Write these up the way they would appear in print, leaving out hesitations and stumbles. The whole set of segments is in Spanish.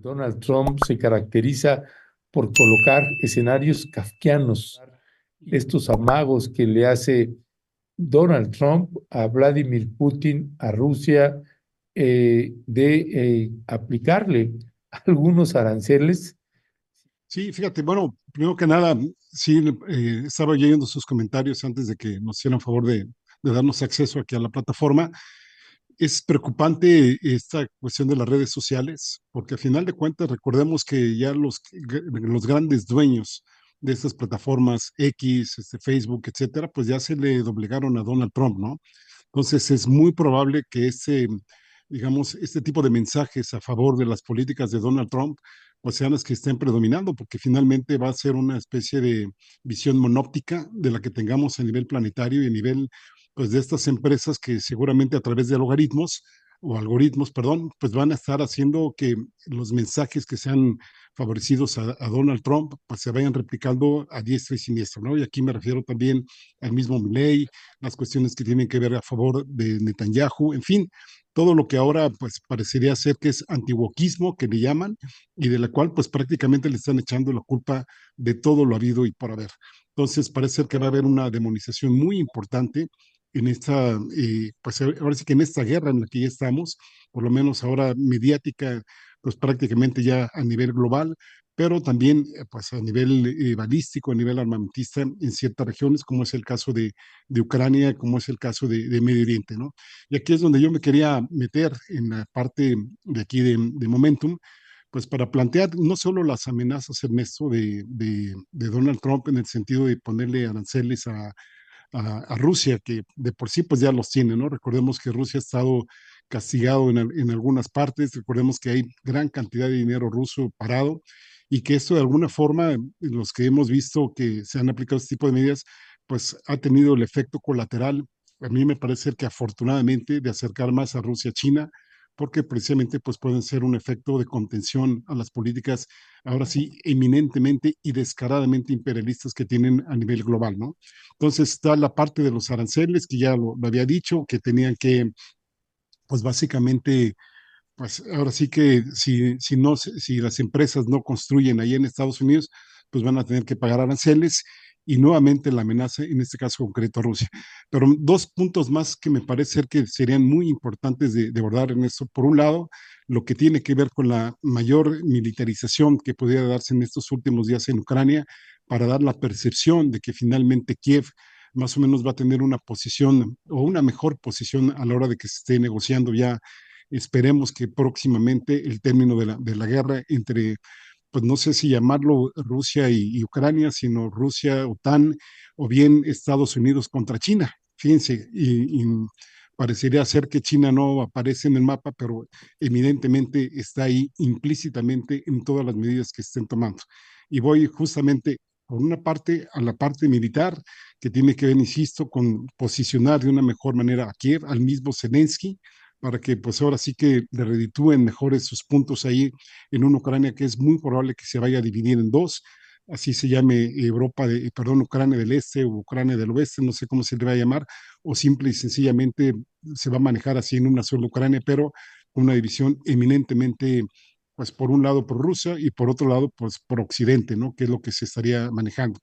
Donald Trump se caracteriza por colocar escenarios kafkianos, estos amagos que le hace Donald Trump a Vladimir Putin, a Rusia, de aplicarle algunos aranceles. Sí, fíjate, bueno, primero que nada, sí, estaba leyendo sus comentarios antes de que nos hicieran favor de darnos acceso aquí a la plataforma. Es preocupante esta cuestión de las redes sociales, porque al final de cuentas recordemos que ya los grandes dueños de estas plataformas X, Facebook, etcétera, pues ya se le doblegaron a Donald Trump, ¿no? Entonces es muy probable que digamos, este tipo de mensajes a favor de las políticas de Donald Trump, pues sean las que estén predominando, porque finalmente va a ser una especie de visión monóptica de la que tengamos a nivel planetario y a nivel, pues, de estas empresas que seguramente a través de algoritmos, perdón, pues van a estar haciendo que los mensajes que sean favorecidos a Donald Trump, pues se vayan replicando a diestra y siniestra, ¿no? Y aquí me refiero también al mismo Milley, las cuestiones que tienen que ver a favor de Netanyahu, en fin, todo lo que ahora pues parecería ser que es antiwokismo, que le llaman, y de la cual pues prácticamente le están echando la culpa de todo lo habido y por haber. Entonces parece ser que va a haber una demonización muy importante en esta, pues ahora sí que en esta guerra en la que ya estamos, por lo menos ahora mediática, pues prácticamente ya a nivel global, pero también pues a nivel balístico, a nivel armamentista en ciertas regiones, como es el caso de Ucrania, como es el caso de Medio Oriente, ¿no? Y aquí es donde yo me quería meter en la parte de aquí de Momentum, pues para plantear no solo las amenazas, Ernesto, de Donald Trump en el sentido de ponerle aranceles a Rusia, que de por sí pues ya los tiene, ¿no? Recordemos que Rusia ha estado castigado en algunas partes, recordemos que hay gran cantidad de dinero ruso parado y que esto de alguna forma, los que hemos visto que se han aplicado este tipo de medidas, pues ha tenido el efecto colateral, a mí me parece que afortunadamente, de acercar más a Rusia a China, porque precisamente pues pueden ser un efecto de contención a las políticas, ahora sí, eminentemente y descaradamente imperialistas que tienen a nivel global, ¿no? Entonces está la parte de los aranceles, que ya lo había dicho, que tenían que, pues básicamente, pues ahora sí que si no, si las empresas no construyen ahí en Estados Unidos, pues van a tener que pagar aranceles y nuevamente la amenaza, en este caso concreto a Rusia. Pero dos puntos más que me parece ser que serían muy importantes de abordar en esto. Por un lado, lo que tiene que ver con la mayor militarización que pudiera darse en estos últimos días en Ucrania para dar la percepción de que finalmente Kiev más o menos va a tener una posición o una mejor posición a la hora de que se esté negociando ya. Esperemos que próximamente el término de la guerra entre, pues no sé si llamarlo Rusia y Ucrania, sino Rusia, OTAN, o bien Estados Unidos contra China. Fíjense, y parecería ser que China no aparece en el mapa, pero evidentemente está ahí implícitamente en todas las medidas que estén tomando. Y voy justamente por una parte a la parte militar, que tiene que ver, insisto, con posicionar de una mejor manera a Kiev, al mismo Zelensky, para que pues ahora sí que le reditúen mejores sus puntos ahí en una Ucrania que es muy probable que se vaya a dividir en dos, así se llame perdón, Ucrania del Este o Ucrania del Oeste, no sé cómo se le va a llamar, o simple y sencillamente se va a manejar así en una sola Ucrania, pero con una división eminentemente, pues por un lado por Rusia y por otro lado pues por Occidente, ¿no? Que es lo que se estaría manejando.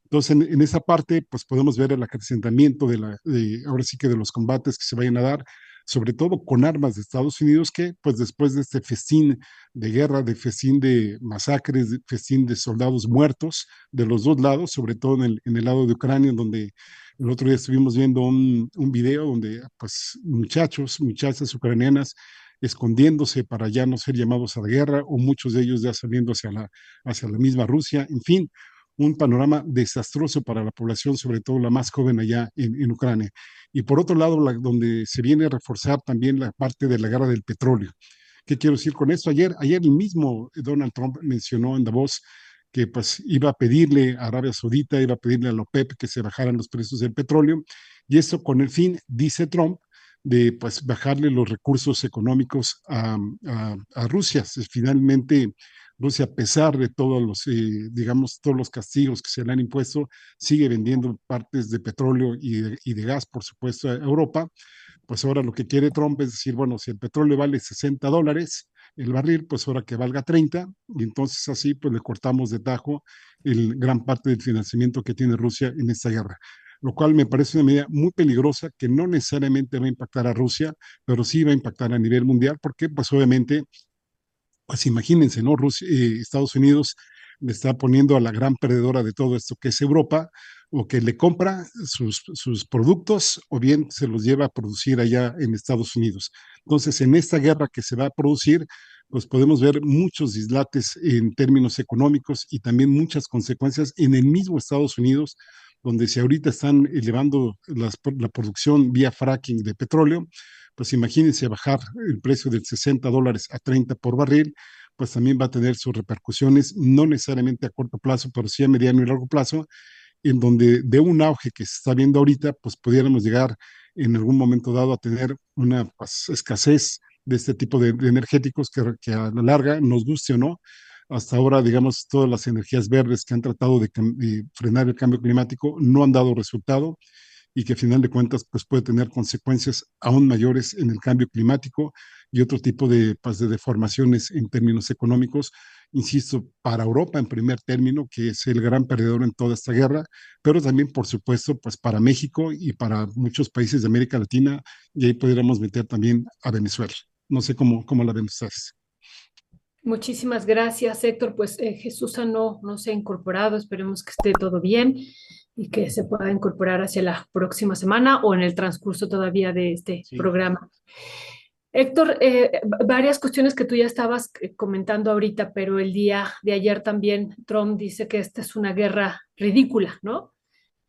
Entonces, en esa parte, pues podemos ver el acrecentamiento ahora sí que de los combates que se vayan a dar, sobre todo con armas de Estados Unidos, que pues después de este festín de guerra, de festín de masacres, de festín de soldados muertos de los dos lados, sobre todo en el lado de Ucrania, donde el otro día estuvimos viendo un video donde pues muchachas ucranianas escondiéndose para ya no ser llamados a la guerra, o muchos de ellos ya saliendo hacia la misma Rusia, en fin, un panorama desastroso para la población, sobre todo la más joven allá en Ucrania. Y por otro lado, donde se viene a reforzar también la parte de la guerra del petróleo. ¿Qué quiero decir con esto? Ayer el mismo Donald Trump mencionó en Davos que pues iba a pedirle a Arabia Saudita, iba a pedirle a la OPEP que se bajaran los precios del petróleo, y esto con el fin, dice Trump, de pues bajarle los recursos económicos a Rusia. Finalmente, Rusia, a pesar de todos digamos, todos los castigos que se le han impuesto, sigue vendiendo partes de petróleo y de gas, por supuesto, a Europa. Pues ahora lo que quiere Trump es decir, bueno, si el petróleo vale $60, el barril, pues ahora que valga 30, y entonces así pues le cortamos de tajo gran parte del financiamiento que tiene Rusia en esta guerra, lo cual me parece una medida muy peligrosa que no necesariamente va a impactar a Rusia, pero sí va a impactar a nivel mundial, porque pues obviamente pues imagínense, ¿no? Estados Unidos le está poniendo a la gran perdedora de todo esto, que es Europa, o que le compra sus productos o bien se los lleva a producir allá en Estados Unidos. Entonces, en esta guerra que se va a producir, pues podemos ver muchos dislates en términos económicos y también muchas consecuencias en el mismo Estados Unidos, donde si ahorita están elevando la producción vía fracking de petróleo, pues imagínense bajar el precio del $60 a 30 por barril, pues también va a tener sus repercusiones, no necesariamente a corto plazo, pero sí a mediano y largo plazo, en donde de un auge que se está viendo ahorita, pues pudiéramos llegar en algún momento dado a tener una pues, escasez de este tipo de energéticos que a la larga, nos guste o no, hasta ahora, digamos, todas las energías verdes que han tratado de frenar el cambio climático no han dado resultado y que a final de cuentas pues puede tener consecuencias aún mayores en el cambio climático y otro tipo pues, de deformaciones en términos económicos, insisto, para Europa en primer término, que es el gran perdedor en toda esta guerra, pero también, por supuesto, pues para México y para muchos países de América Latina, y ahí podríamos meter también a Venezuela. No sé cómo la ven ustedes. Muchísimas gracias, Héctor. Pues Jesús no se ha incorporado. Esperemos que esté todo bien y que se pueda incorporar hacia la próxima semana o en el transcurso todavía de este Sí. programa. Héctor, varias cuestiones que tú ya estabas comentando ahorita, pero el día de ayer también Trump dice que esta es una guerra ridícula, ¿no?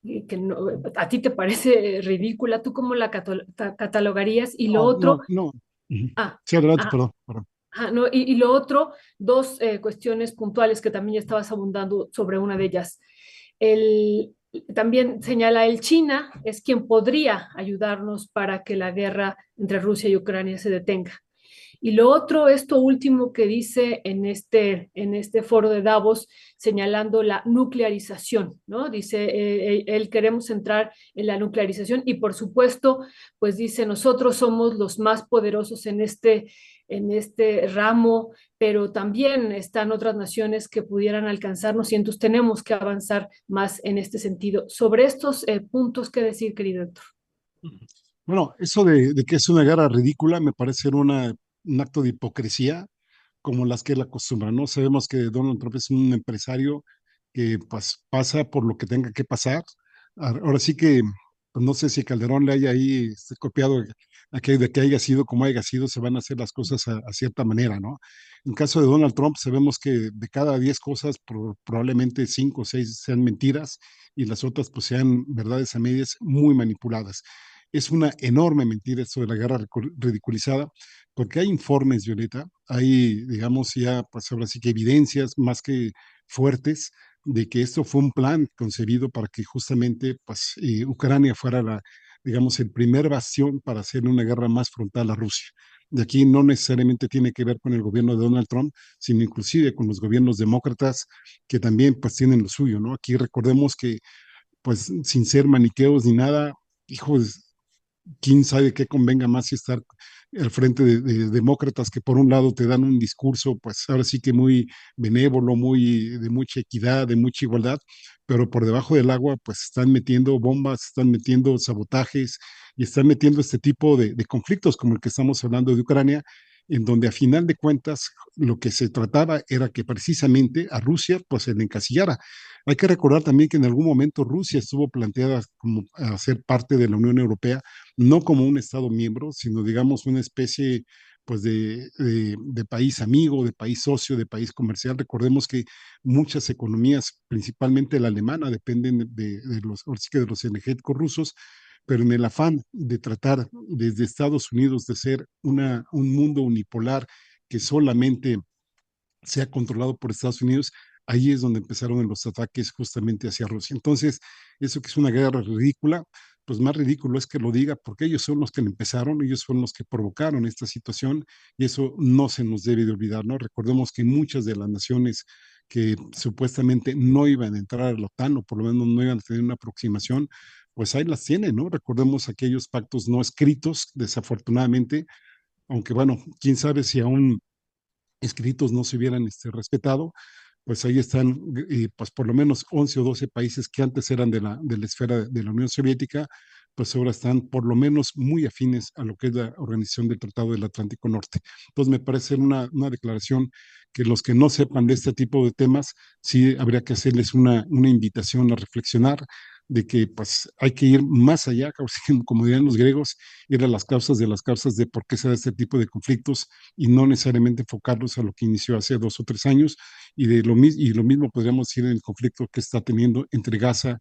Y que no, a ti te parece ridícula. ¿Tú cómo la catalogarías? Y lo No, otro, no, no. Ujú. ah, Sí, adelante, ah, perdón. ajá, no, y lo otro, dos cuestiones puntuales que también ya estabas abundando sobre una de ellas. El, también señala el China es quien podría ayudarnos para que la guerra entre Rusia y Ucrania se detenga. Y lo otro, esto último que dice en este foro de Davos, señalando la nuclearización, ¿no? Dice, él queremos entrar en la nuclearización y por supuesto, pues dice, nosotros somos los más poderosos en este ramo, pero también están otras naciones que pudieran alcanzarnos y entonces tenemos que avanzar más en este sentido. Sobre estos puntos, ¿qué decir, querido Héctor? Bueno, eso de que es una guerra ridícula me parece ser un acto de hipocresía como las que él acostumbra, ¿no? Sabemos que Donald Trump es un empresario que pues, pasa por lo que tenga que pasar. Ahora sí que, pues, no sé si Calderón le haya ahí copiado de que haya sido como haya sido, se van a hacer las cosas a cierta manera, ¿no? En caso de Donald Trump, sabemos que de cada 10 cosas, probablemente 5 o 6 sean mentiras y las otras pues sean verdades a medias muy manipuladas. Es una enorme mentira esto de la guerra ridiculizada, porque hay informes, Violeta, hay, digamos, ya, pues ahora sí que evidencias más que fuertes de que esto fue un plan concebido para que justamente, pues, Ucrania fuera digamos, el primer bastión para hacer una guerra más frontal a Rusia. De aquí no necesariamente tiene que ver con el gobierno de Donald Trump, sino inclusive con los gobiernos demócratas que también, pues, tienen lo suyo, ¿no? Aquí recordemos que, pues, sin ser maniqueos ni nada, hijos, quién sabe qué convenga más si estar al frente de demócratas que por un lado te dan un discurso, pues ahora sí que muy benévolo, muy de mucha equidad, de mucha igualdad, pero por debajo del agua pues están metiendo bombas, están metiendo sabotajes y están metiendo este tipo de conflictos como el que estamos hablando de Ucrania, en donde a final de cuentas lo que se trataba era que precisamente a Rusia pues se le encasillara. Hay que recordar también que en algún momento Rusia estuvo planteada como a ser parte de la Unión Europea, no como un Estado miembro, sino digamos una especie pues de país amigo, de país socio, de país comercial. Recordemos que muchas economías, principalmente la alemana, dependen ahora sí que de los energéticos rusos, pero en el afán de tratar desde Estados Unidos de ser un mundo unipolar que solamente sea controlado por Estados Unidos, ahí es donde empezaron los ataques justamente hacia Rusia. Entonces, eso que es una guerra ridícula, pues más ridículo es que lo diga porque ellos son los que lo empezaron, ellos son los que provocaron esta situación y eso no se nos debe de olvidar, ¿no? Recordemos que muchas de las naciones que supuestamente no iban a entrar a la OTAN o por lo menos no iban a tener una aproximación, pues ahí las tienen, ¿no? Recordemos aquellos pactos no escritos, desafortunadamente, aunque bueno, quién sabe si aún escritos no se hubieran respetado, pues ahí están, pues por lo menos 11 o 12 países que antes eran de la esfera de la Unión Soviética, pues ahora están por lo menos muy afines a lo que es la Organización del Tratado del Atlántico Norte. Entonces me parece una declaración que los que no sepan de este tipo de temas, sí habría que hacerles una invitación a reflexionar de que pues hay que ir más allá, como dirían los griegos, ir a las causas de por qué se da este tipo de conflictos y no necesariamente enfocarlos a lo que inició hace 2 o 3 años y lo mismo podríamos decir en el conflicto que está teniendo entre Gaza,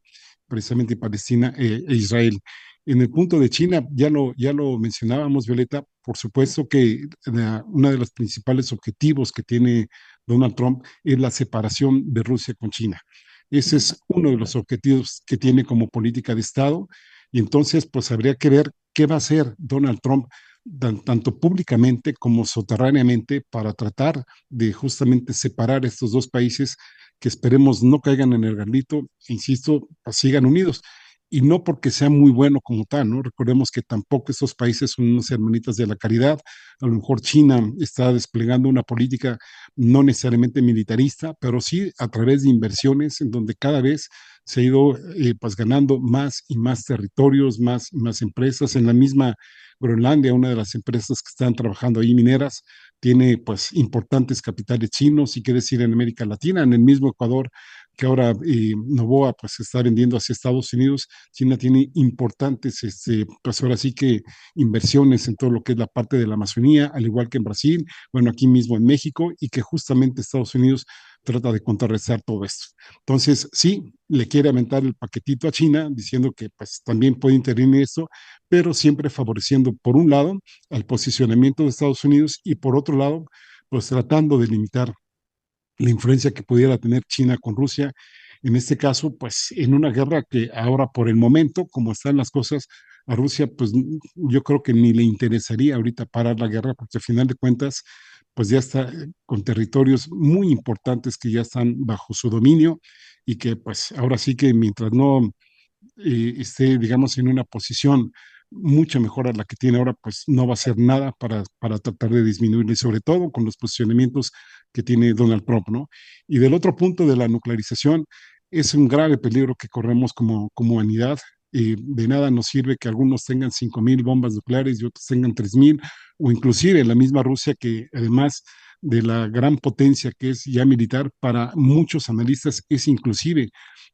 precisamente Palestina e Israel. En el punto de China, ya lo mencionábamos, Violeta, por supuesto que uno de los principales objetivos que tiene Donald Trump es la separación de Rusia con China. Ese es uno de los objetivos que tiene como política de Estado y entonces pues habría que ver qué va a hacer Donald Trump tanto públicamente como soterráneamente para tratar de justamente separar estos dos países que esperemos no caigan en el garlito, e insisto, pues sigan unidos. Y no porque sea muy bueno como tal, ¿no? Recordemos que tampoco estos países son unas hermanitas de la caridad. A lo mejor China está desplegando una política no necesariamente militarista, pero sí a través de inversiones en donde cada vez se ha ido pues ganando más y más territorios, más y más empresas. En la misma Groenlandia, una de las empresas que están trabajando ahí mineras, tiene pues importantes capitales chinos y qué decir en América Latina, en el mismo Ecuador que ahora Novoa pues se está vendiendo hacia Estados Unidos. China tiene importantes, pues ahora sí que inversiones en todo lo que es la parte de la Amazonía, al igual que en Brasil, bueno, aquí mismo en México, y que justamente Estados Unidos trata de contrarrestar todo esto. Entonces, sí, le quiere aventar el paquetito a China, diciendo que pues también puede intervenir en esto, pero siempre favoreciendo, por un lado, al posicionamiento de Estados Unidos y por otro lado, pues tratando de limitar la influencia que pudiera tener China con Rusia, en este caso, pues en una guerra que ahora por el momento, como están las cosas, a Rusia, pues yo creo que ni le interesaría ahorita parar la guerra, porque al final de cuentas, pues ya está con territorios muy importantes que ya están bajo su dominio y que pues ahora sí que mientras no esté, digamos, en una posición mucho mejor a la que tiene ahora, pues no va a hacer nada para tratar de disminuirlo y sobre todo con los posicionamientos que tiene Donald Trump, ¿no? Y del otro punto de la nuclearización, es un grave peligro que corremos como humanidad. De nada nos sirve que algunos tengan 5.000 bombas nucleares y otros tengan 3.000, o inclusive la misma Rusia, que además de la gran potencia que es ya militar, para muchos analistas es inclusive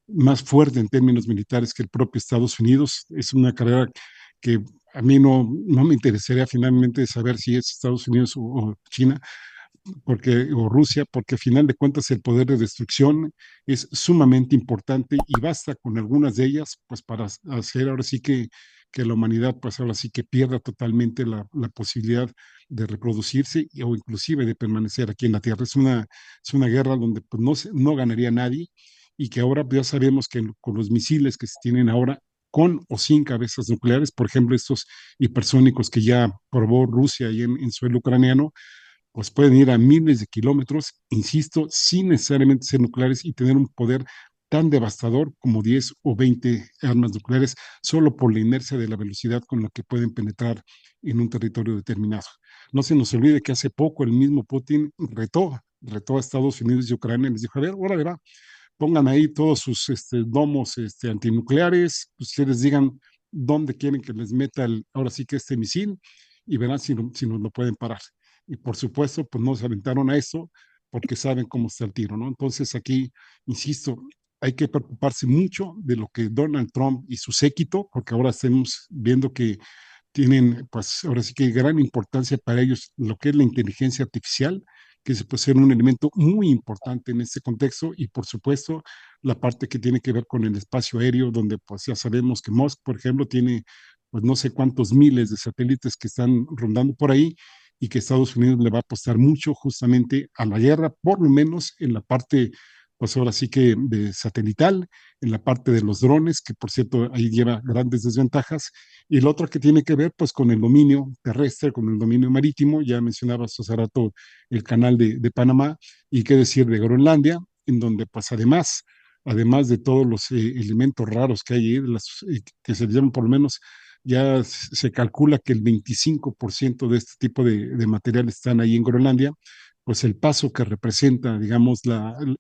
más fuerte en términos militares que el propio Estados Unidos. Es una carrera que a mí no me interesaría finalmente saber si es Estados Unidos o China, o Rusia, porque al final de cuentas el poder de destrucción es sumamente importante y basta con algunas de ellas, pues para hacer ahora sí que la humanidad, pues ahora sí que pierda totalmente la posibilidad de reproducirse o inclusive de permanecer aquí en la Tierra. Es una guerra donde pues, no ganaría nadie y que ahora ya sabemos que con los misiles que se tienen ahora, con o sin cabezas nucleares, por ejemplo, estos hipersónicos que ya probó Rusia ahí en suelo ucraniano, pues pueden ir a miles de kilómetros, insisto, sin necesariamente ser nucleares y tener un poder tan devastador como 10 o 20 armas nucleares, solo por la inercia de la velocidad con la que pueden penetrar en un territorio determinado. No se nos olvide que hace poco el mismo Putin retó a Estados Unidos y Ucrania y les dijo, a ver, ahora verá, pongan ahí todos sus domos antinucleares, ustedes digan dónde quieren que les meta ahora sí que este misil y verán si nos lo pueden parar. Y por supuesto, pues no se aventaron a eso porque saben cómo está el tiro, ¿no? Entonces aquí, insisto, hay que preocuparse mucho de lo que Donald Trump y su séquito, porque ahora estamos viendo que tienen, pues ahora sí que gran importancia para ellos lo que es la inteligencia artificial, que se puede ser un elemento muy importante en este contexto, y por supuesto la parte que tiene que ver con el espacio aéreo, donde pues ya sabemos que Musk, por ejemplo, tiene pues no sé cuántos miles de satélites que están rondando por ahí y que Estados Unidos le va a apostar mucho justamente a la guerra, por lo menos en la parte, pues ahora sí que de satelital, en la parte de los drones, que por cierto ahí lleva grandes desventajas, y el otro que tiene que ver pues con el dominio terrestre, con el dominio marítimo. Ya mencionabas hace rato el canal de Panamá, y qué decir de Groenlandia, en donde pues además de todos los elementos raros que hay ahí, que se llaman por lo menos, ya se calcula que el 25% de este tipo de material están ahí en Groenlandia, pues el paso que representa, digamos,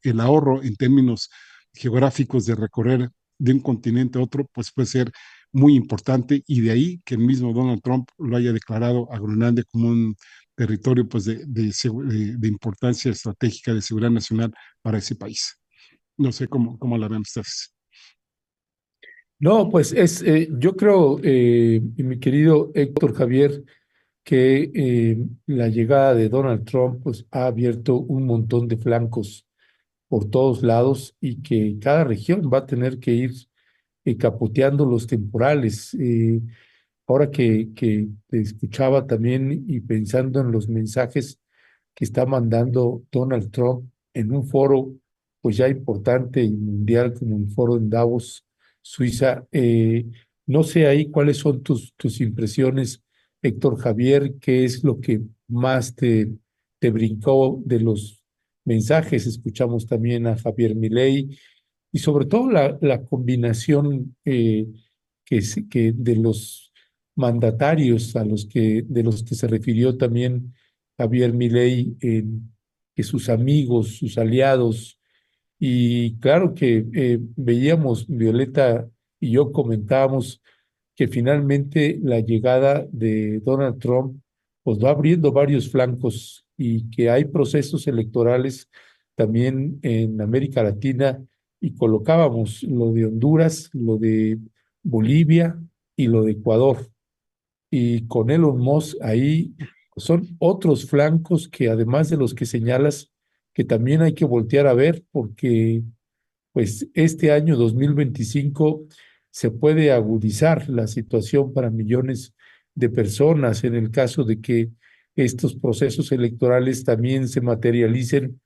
el ahorro en términos geográficos de recorrer de un continente a otro, pues puede ser muy importante y de ahí que el mismo Donald Trump lo haya declarado a Groenlandia como un territorio pues de importancia estratégica de seguridad nacional para ese país. No sé cómo la ven ustedes. No, pues yo creo, mi querido Héctor Javier, que la llegada de Donald Trump pues, ha abierto un montón de flancos por todos lados y que cada región va a tener que ir capoteando los temporales. Ahora que te escuchaba también y pensando en los mensajes que está mandando Donald Trump en un foro pues ya importante y mundial como el foro en Davos, Suiza, no sé ahí cuáles son tus impresiones, Héctor Javier, qué es lo que más te brincó de los mensajes. Escuchamos también a Javier Milei y sobre todo la combinación que de los mandatarios de los que se refirió también Javier Milei, que sus amigos, sus aliados, y claro que veíamos, Violeta y yo comentábamos que finalmente la llegada de Donald Trump pues va abriendo varios flancos y que hay procesos electorales también en América Latina y colocábamos lo de Honduras, lo de Bolivia y lo de Ecuador. Y con Elon Musk ahí son otros flancos que además de los que señalas, que también hay que voltear a ver porque pues este año 2025 se puede agudizar la situación para millones de personas en el caso de que estos procesos electorales también se materialicen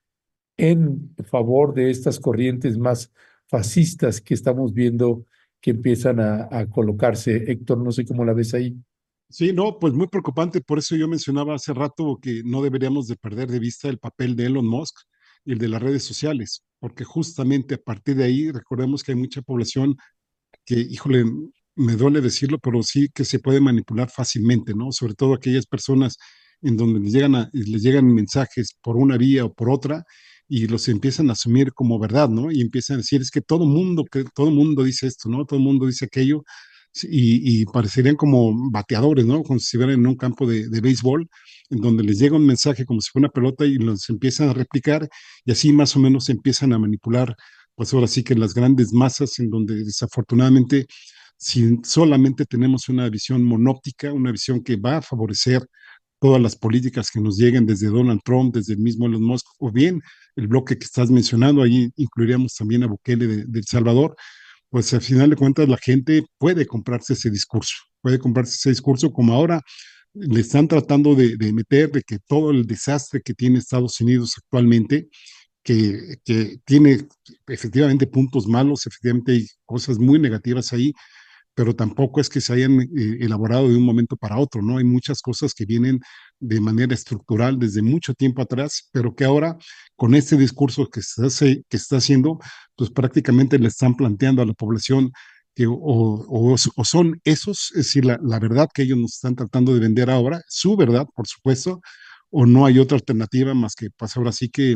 en favor de estas corrientes más fascistas que estamos viendo que empiezan a colocarse. Héctor, no sé cómo la ves ahí. Sí, no, pues muy preocupante. Por eso yo mencionaba hace rato que no deberíamos de perder de vista el papel de Elon Musk y el de las redes sociales, porque justamente a partir de ahí recordemos que hay mucha población que, híjole, me duele decirlo, pero sí que se puede manipular fácilmente, ¿no? Sobre todo aquellas personas en donde les llegan mensajes por una vía o por otra y los empiezan a asumir como verdad, ¿no? Y empiezan a decir, es que todo mundo dice esto, ¿no? Todo el mundo dice aquello y parecerían como bateadores, ¿no? Como si estuvieran en un campo de béisbol, en donde les llega un mensaje como si fuera una pelota y los empiezan a replicar y así más o menos empiezan a manipular pues ahora sí que las grandes masas en donde desafortunadamente si solamente tenemos una visión monóptica, una visión que va a favorecer todas las políticas que nos lleguen desde Donald Trump, desde el mismo Elon Musk, o bien el bloque que estás mencionando, ahí incluiríamos también a Bukele de El Salvador, pues al final de cuentas la gente puede comprarse ese discurso como ahora le están tratando de meter de que todo el desastre que tiene Estados Unidos actualmente que tiene efectivamente puntos malos, efectivamente hay cosas muy negativas ahí, pero tampoco es que se hayan elaborado de un momento para otro, ¿no? Hay muchas cosas que vienen de manera estructural desde mucho tiempo atrás, pero que ahora con este discurso que está haciendo, pues prácticamente le están planteando a la población que o son esos, es decir, la verdad que ellos nos están tratando de vender ahora, su verdad, por supuesto, o no hay otra alternativa más que, pues ahora sí que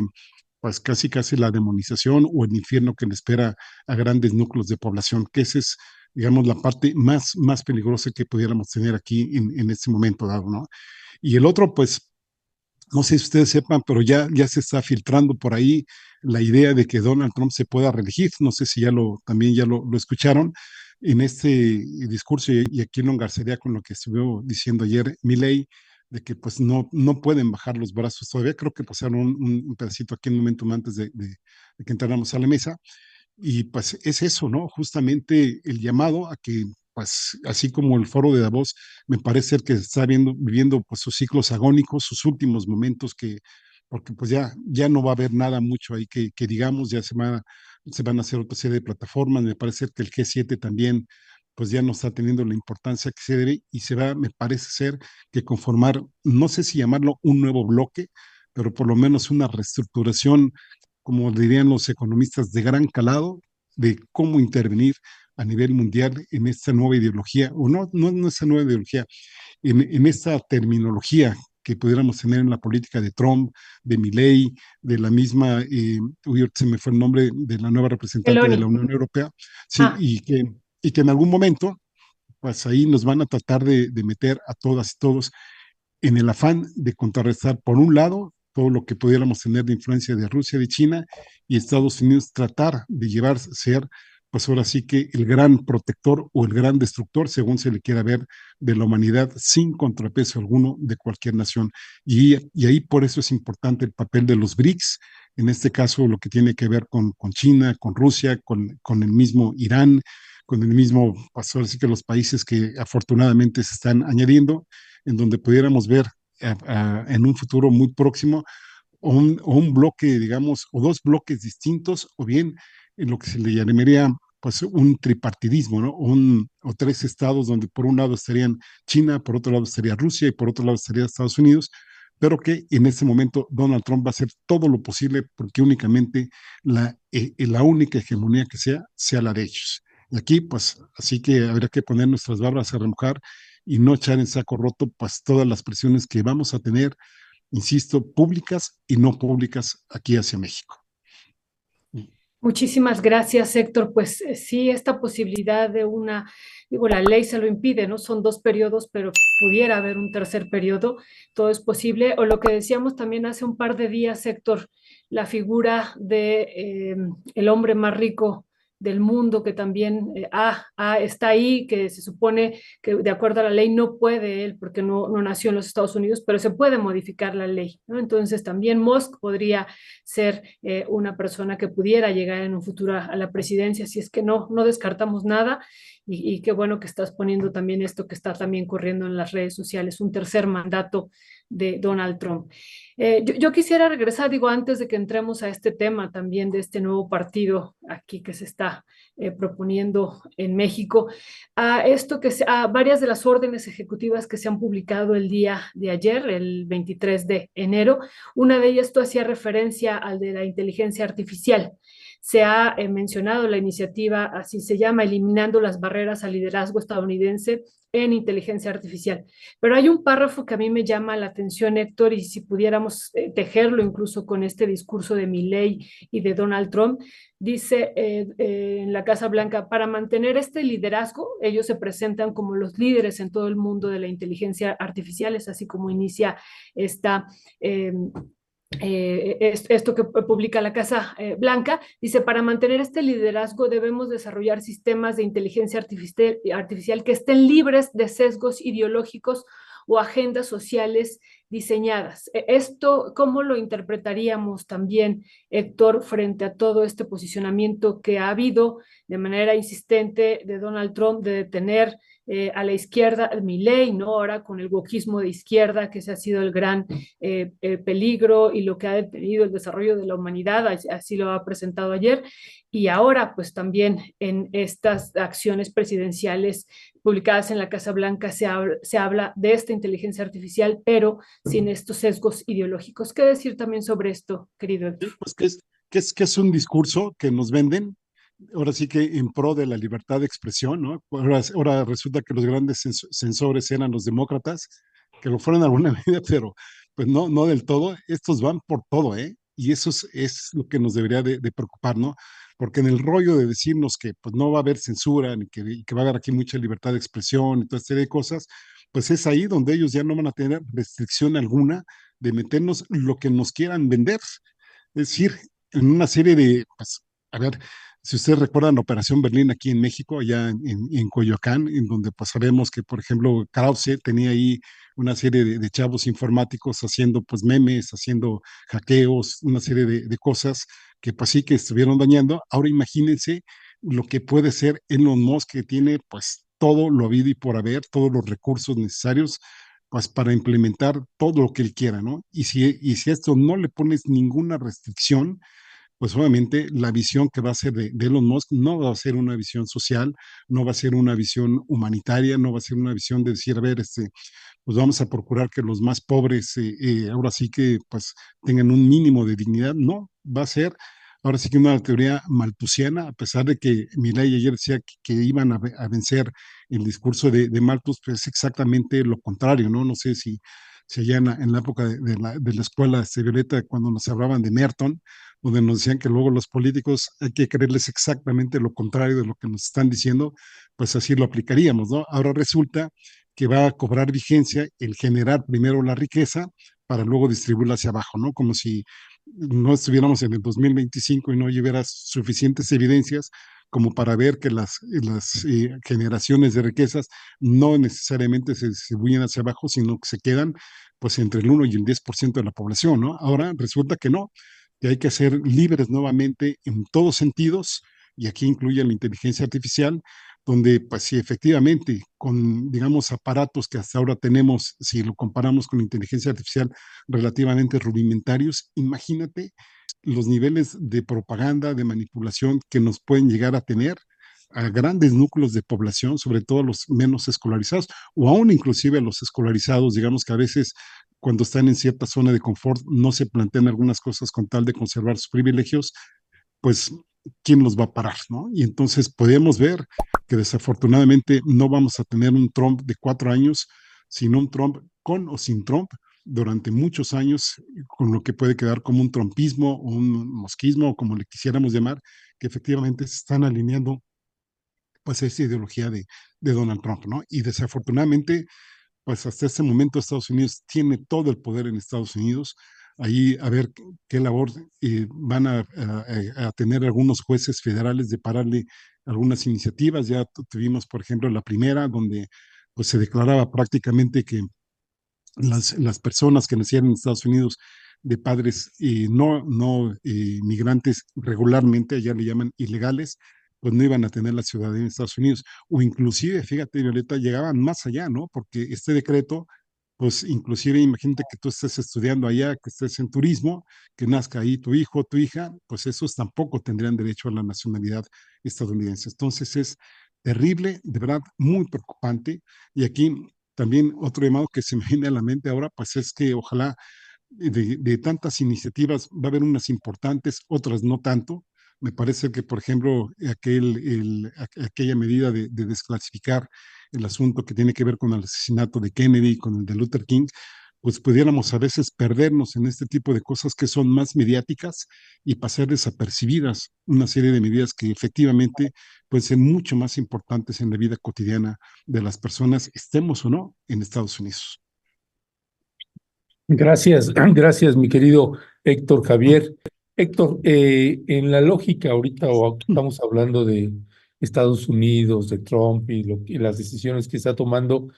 pues casi la demonización o el infierno que le espera a grandes núcleos de población, que esa es, digamos, la parte más peligrosa que pudiéramos tener aquí en este momento dado, ¿no? Y el otro, pues, no sé si ustedes sepan, pero ya se está filtrando por ahí la idea de que Donald Trump se pueda reelegir. No sé si también ya lo escucharon en este discurso y aquí lo engarzaría con lo que estuvo diciendo ayer Milei, de que pues no pueden bajar los brazos todavía. Creo que pasaron un pedacito aquí un momento antes de que entráramos a la mesa. Y pues es eso, ¿no? Justamente el llamado a que, pues así como el foro de Davos, me parece ser que está viviendo pues sus ciclos agónicos, sus últimos momentos porque pues ya no va a haber nada mucho ahí que digamos, se van a hacer otra serie de plataformas, me parece que el G7 también pues ya no está teniendo la importancia que se debe y me parece ser que conformar, no sé si llamarlo un nuevo bloque, pero por lo menos una reestructuración como dirían los economistas, de gran calado de cómo intervenir a nivel mundial en esta nueva ideología, o no esta nueva ideología, en esta terminología que pudiéramos tener en la política de Trump, de Milei, de la misma, se me fue el nombre de la nueva representante de la Meloni. Unión Europea, sí, Ah, y que en algún momento, pues ahí nos van a tratar de meter a todas y todos en el afán de contrarrestar, por un lado, todo lo que pudiéramos tener de influencia de Rusia, de China, y Estados Unidos tratar de llevar, ser, pues ahora sí que el gran protector o el gran destructor, según se le quiera ver, de la humanidad, sin contrapeso alguno de cualquier nación. Y ahí por eso es importante el papel de los BRICS, en este caso lo que tiene que ver con China, con Rusia, con el mismo Irán, con el mismo, pues ahora sí que los países que afortunadamente se están añadiendo, en donde pudiéramos ver en un futuro muy próximo o un bloque, digamos, o dos bloques distintos, o bien en lo que se le llamaría pues un tripartidismo, ¿no? O tres estados donde por un lado estarían China, por otro lado estaría Rusia y por otro lado estaría Estados Unidos, pero que en este momento Donald Trump va a hacer todo lo posible porque únicamente la única hegemonía que sea la de ellos. Y aquí, pues, así que habría que poner nuestras barbas a remojar y no echar en saco roto, pues, todas las presiones que vamos a tener, insisto, públicas y no públicas aquí hacia México. muchísimas gracias, Héctor. Pues sí, esta posibilidad de una, digo, la ley se lo impide, ¿no? Son 2 periodos, pero pudiera haber un tercer periodo, todo es posible. O lo que decíamos también hace un par de días, Héctor, la figura de el hombre más rico del mundo, que también está ahí, que se supone que de acuerdo a la ley no puede él, porque no nació en los Estados Unidos, pero se puede modificar la ley, ¿no? Entonces también Musk podría ser una persona que pudiera llegar en un futuro a la presidencia, si es que no descartamos nada. Y qué bueno que estás poniendo también esto que está también corriendo en las redes sociales, un tercer mandato de Donald Trump. Yo quisiera regresar, digo, antes de que entremos a este tema también de este nuevo partido aquí que se está proponiendo en México, a varias de las órdenes ejecutivas que se han publicado el día de ayer, el 23 de enero. Una de ellas, tú hacía referencia al de la inteligencia artificial. Se ha mencionado la iniciativa, así se llama, Eliminando las barreras al liderazgo estadounidense en inteligencia artificial. Pero hay un párrafo que a mí me llama la atención, Héctor, y si pudiéramos tejerlo incluso con este discurso de Milley y de Donald Trump, dice en la Casa Blanca, para mantener este liderazgo, ellos se presentan como los líderes en todo el mundo de la inteligencia artificial, es así como inicia esta esto que publica la Casa Blanca, dice, para mantener este liderazgo debemos desarrollar sistemas de inteligencia artificial que estén libres de sesgos ideológicos o agendas sociales diseñadas. Esto, ¿cómo lo interpretaríamos también, Héctor, frente a todo este posicionamiento que ha habido de manera insistente de Donald Trump de detener a la izquierda, Milei, ¿no? Ahora con el wokismo de izquierda, que ese ha sido el gran peligro y lo que ha detenido el desarrollo de la humanidad, así lo ha presentado ayer, y ahora pues también en estas acciones presidenciales publicadas en la Casa Blanca se habla de esta inteligencia artificial, pero sin estos sesgos ideológicos. ¿Qué decir también sobre esto, querido Héctor? Pues que es un discurso que nos venden, ahora sí que en pro de la libertad de expresión, ¿no? Ahora resulta que los grandes censores eran los demócratas, que lo fueron alguna medida, pero pues no del todo. Estos van por todo, ¿eh? Y eso es lo que nos debería de preocupar, ¿no? Porque en el rollo de decirnos que pues no va a haber censura, ni que va a haber aquí mucha libertad de expresión y toda serie de cosas, pues es ahí donde ellos ya no van a tener restricción alguna de meternos lo que nos quieran vender. Es decir, en una serie de, pues, a ver, si ustedes recuerdan Operación Berlín aquí en México, allá en Coyoacán, en donde pues sabemos que, por ejemplo, Krause tenía ahí una serie de chavos informáticos haciendo pues memes, haciendo hackeos, una serie de cosas que pues sí que estuvieron dañando. Ahora imagínense lo que puede ser Elon Musk, que tiene pues todo lo habido y por haber, todos los recursos necesarios pues para implementar todo lo que él quiera, ¿no? Y si a esto no le pones ninguna restricción, pues obviamente la visión que va a ser de Elon Musk no va a ser una visión social, no va a ser una visión humanitaria, no va a ser una visión de decir, a ver, pues vamos a procurar que los más pobres ahora sí que pues tengan un mínimo de dignidad, no, va a ser ahora sí que una teoría malthusiana, a pesar de que Milei ayer decía que iban a vencer el discurso de Malthus, pues es exactamente lo contrario, ¿no? No sé si si allá en la época de la escuela, Violeta, cuando nos hablaban de Merton, donde nos decían que luego los políticos hay que creerles exactamente lo contrario de lo que nos están diciendo, pues así lo aplicaríamos, ¿no? Ahora resulta que va a cobrar vigencia el generar primero la riqueza para luego distribuirla hacia abajo, ¿no? Como si no estuviéramos en el 2025 y no hubiera suficientes evidencias como para ver que las generaciones de riquezas no necesariamente se distribuyen hacia abajo, sino que se quedan pues entre el 1 y el 10% de la población, ¿no? Ahora resulta que no, que hay que ser libres nuevamente en todos sentidos, y aquí incluye la inteligencia artificial, donde pues sí, efectivamente, con, digamos, aparatos que hasta ahora tenemos, si lo comparamos con la inteligencia artificial relativamente rudimentarios, imagínate los niveles de propaganda, de manipulación que nos pueden llegar a tener a grandes núcleos de población, sobre todo los menos escolarizados, o aún inclusive a los escolarizados, digamos que a veces cuando están en cierta zona de confort no se plantean algunas cosas con tal de conservar sus privilegios, pues ¿quién los va a parar, no? Y entonces podemos ver que desafortunadamente no vamos a tener un Trump de 4 años, sino un Trump con o sin Trump durante muchos años, con lo que puede quedar como un trumpismo o un mosquismo, o como le quisiéramos llamar, que efectivamente se están alineando pues a esa ideología de Donald Trump, ¿no? Y desafortunadamente pues hasta este momento Estados Unidos tiene todo el poder en Estados Unidos. Ahí a ver qué labor van a tener algunos jueces federales de pararle algunas iniciativas. Ya tuvimos, por ejemplo, la primera, donde pues se declaraba prácticamente que las personas que nacieron en Estados Unidos de padres no migrantes regularmente, allá le llaman ilegales, pues no iban a tener la ciudadanía en Estados Unidos. O inclusive, fíjate, Violeta, llegaban más allá, ¿no? Porque este decreto, pues inclusive imagínate que tú estés estudiando allá, que estés en turismo, que nazca ahí tu hijo o tu hija, pues esos tampoco tendrían derecho a la nacionalidad estadounidense. Entonces es terrible, de verdad, muy preocupante. Y aquí también otro llamado que se me viene a la mente ahora, pues es que ojalá de tantas iniciativas va a haber unas importantes, otras no tanto. Me parece que, por ejemplo, aquella medida de desclasificar el asunto que tiene que ver con el asesinato de Kennedy, con el de Luther King, pues pudiéramos a veces perdernos en este tipo de cosas que son más mediáticas y pasar desapercibidas una serie de medidas que efectivamente pueden ser mucho más importantes en la vida cotidiana de las personas, estemos o no en Estados Unidos. Gracias, gracias, mi querido Héctor Javier. Héctor, en la lógica ahorita, o aquí estamos hablando de Estados Unidos, de Trump y las decisiones que está tomando,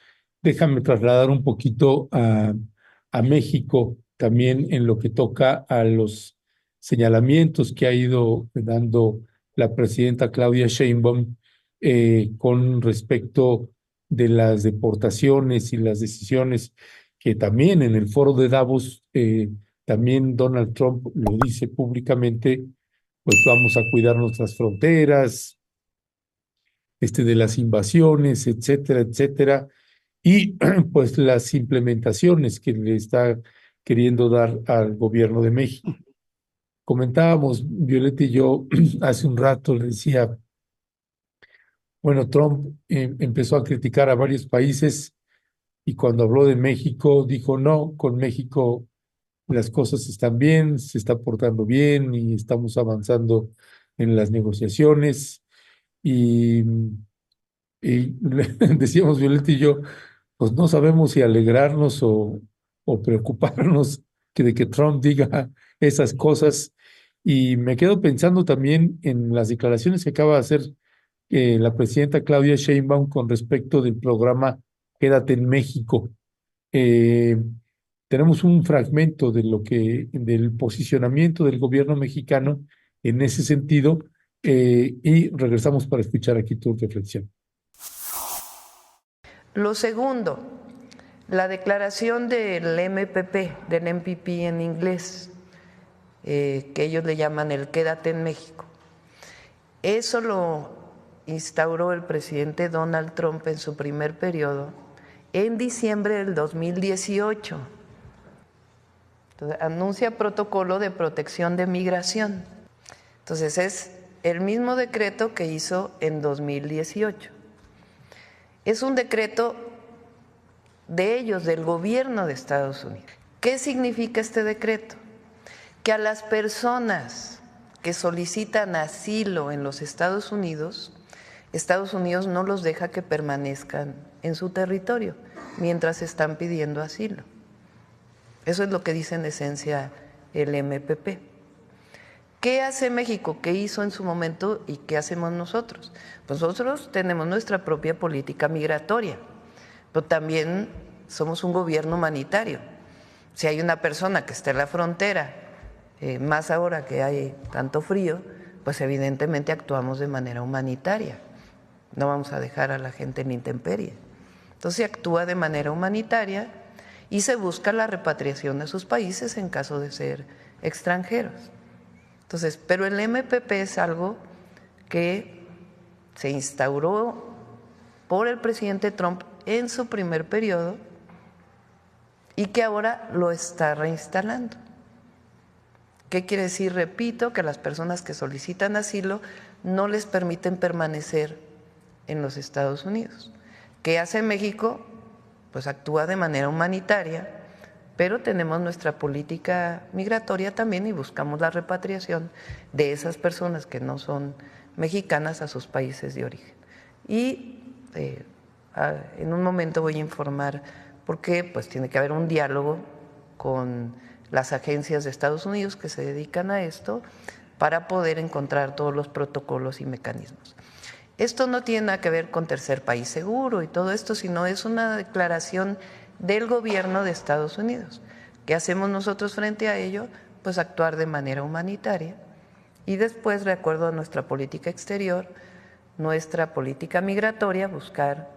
déjame trasladar un poquito a México también en lo que toca a los señalamientos que ha ido dando la presidenta Claudia Sheinbaum con respecto de las deportaciones y las decisiones que también en el foro de Davos, también Donald Trump lo dice públicamente, pues vamos a cuidar nuestras fronteras, de las invasiones, etcétera, etcétera, y pues las implementaciones que le está queriendo dar al gobierno de México. Comentábamos, Violeta y yo, hace un rato, le decía, bueno, Trump empezó a criticar a varios países y cuando habló de México dijo, no, con México las cosas están bien, se está portando bien y estamos avanzando en las negociaciones. Y, y decíamos Violeta y yo, pues no sabemos si alegrarnos o preocuparnos de que Trump diga esas cosas. Y me quedo pensando también en las declaraciones que acaba de hacer la presidenta Claudia Sheinbaum con respecto del programa Quédate en México. Eh, Tenemos un fragmento del posicionamiento del gobierno mexicano en ese sentido, y regresamos para escuchar aquí tu reflexión. Lo segundo, la declaración del MPP, del MPP en inglés, que ellos le llaman el Quédate en México. Eso lo instauró el presidente Donald Trump en su primer periodo en diciembre del 2018. Entonces, anuncia protocolo de protección de migración. Entonces, es el mismo decreto que hizo en 2018. Es un decreto de ellos, del gobierno de Estados Unidos. ¿Qué significa este decreto? Que a las personas que solicitan asilo en los Estados Unidos no los deja que permanezcan en su territorio mientras están pidiendo asilo. Eso es lo que dice en esencia el MPP. ¿Qué hace México? ¿Qué hizo en su momento y qué hacemos nosotros? Pues nosotros tenemos nuestra propia política migratoria, pero también somos un gobierno humanitario. Si hay una persona que está en la frontera, más ahora que hay tanto frío, pues evidentemente actuamos de manera humanitaria. No vamos a dejar a la gente en intemperie. Entonces se actúa de manera humanitaria y se busca la repatriación de sus países en caso de ser extranjeros. Entonces, pero el MPP es algo que se instauró por el presidente Trump en su primer periodo y que ahora lo está reinstalando. ¿Qué quiere decir? Repito, que a las personas que solicitan asilo no les permiten permanecer en los Estados Unidos. ¿Qué hace México? Pues actúa de manera humanitaria, pero tenemos nuestra política migratoria también y buscamos la repatriación de esas personas que no son mexicanas a sus países de origen. Y en un momento voy a informar por qué pues tiene que haber un diálogo con las agencias de Estados Unidos que se dedican a esto para poder encontrar todos los protocolos y mecanismos. Esto no tiene nada que ver con tercer país seguro y todo esto, sino es una declaración del gobierno de Estados Unidos. ¿Qué hacemos nosotros frente a ello? Pues actuar de manera humanitaria y después, de acuerdo a nuestra política exterior, nuestra política migratoria, buscar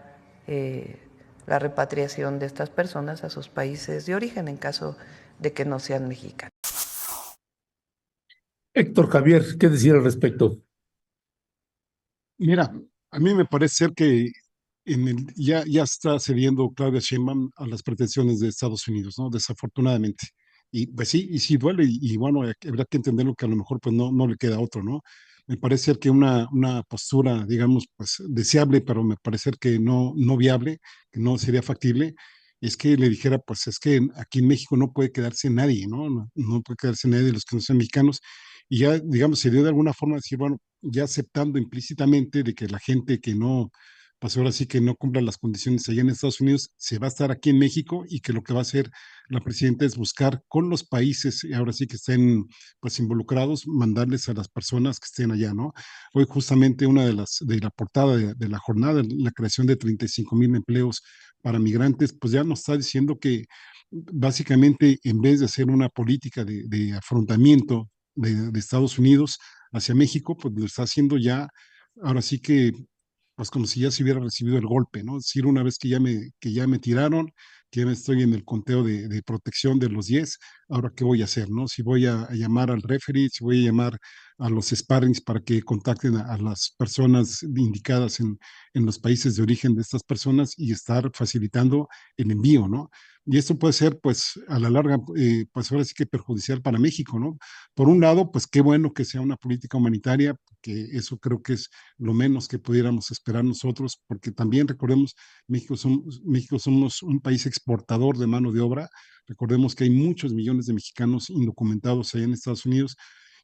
la repatriación de estas personas a sus países de origen en caso de que no sean mexicanos. Héctor Javier, ¿qué decir al respecto? Mira, a mí me parece ser que ya está cediendo Claudia Sheinbaum a las pretensiones de Estados Unidos, ¿no? Desafortunadamente. Y pues sí, y sí duele, y bueno, habrá que entenderlo que a lo mejor pues no le queda otro, ¿no? Me parece ser que una postura, digamos, pues deseable, pero me parece que no viable, que no sería factible, es que le dijera, pues es que aquí en México no puede quedarse nadie, ¿no? No puede quedarse nadie de los que no sean mexicanos. Y ya, digamos, sería de alguna forma decir, bueno, ya aceptando implícitamente de que la gente que no, pues ahora sí que no cumpla las condiciones allá en Estados Unidos, se va a estar aquí en México y que lo que va a hacer la presidenta es buscar con los países, ahora sí que estén pues involucrados, mandarles a las personas que estén allá, ¿no? Hoy justamente una de la portada de la jornada, la creación de 35,000 empleos para migrantes, pues ya nos está diciendo que básicamente en vez de hacer una política de afrontamiento de Estados Unidos hacia México, pues lo está haciendo ya, ahora sí que pues como si ya se hubiera recibido el golpe, ¿no? Es decir, una vez que ya me tiraron, que ya me estoy en el conteo de protección de los 10, ahora qué voy a hacer, ¿no? Si voy a llamar al referee, si voy a llamar a los sparrings para que contacten a las personas indicadas en los países de origen de estas personas y estar facilitando el envío, ¿no? Y esto puede ser, pues, a la larga, pues ahora sí que perjudicial para México, ¿no? Por un lado, pues qué bueno que sea una política humanitaria, que eso creo que es lo menos que pudiéramos esperar nosotros, porque también recordemos, México somos un país exportador de mano de obra. Recordemos que hay muchos millones de mexicanos indocumentados allá en Estados Unidos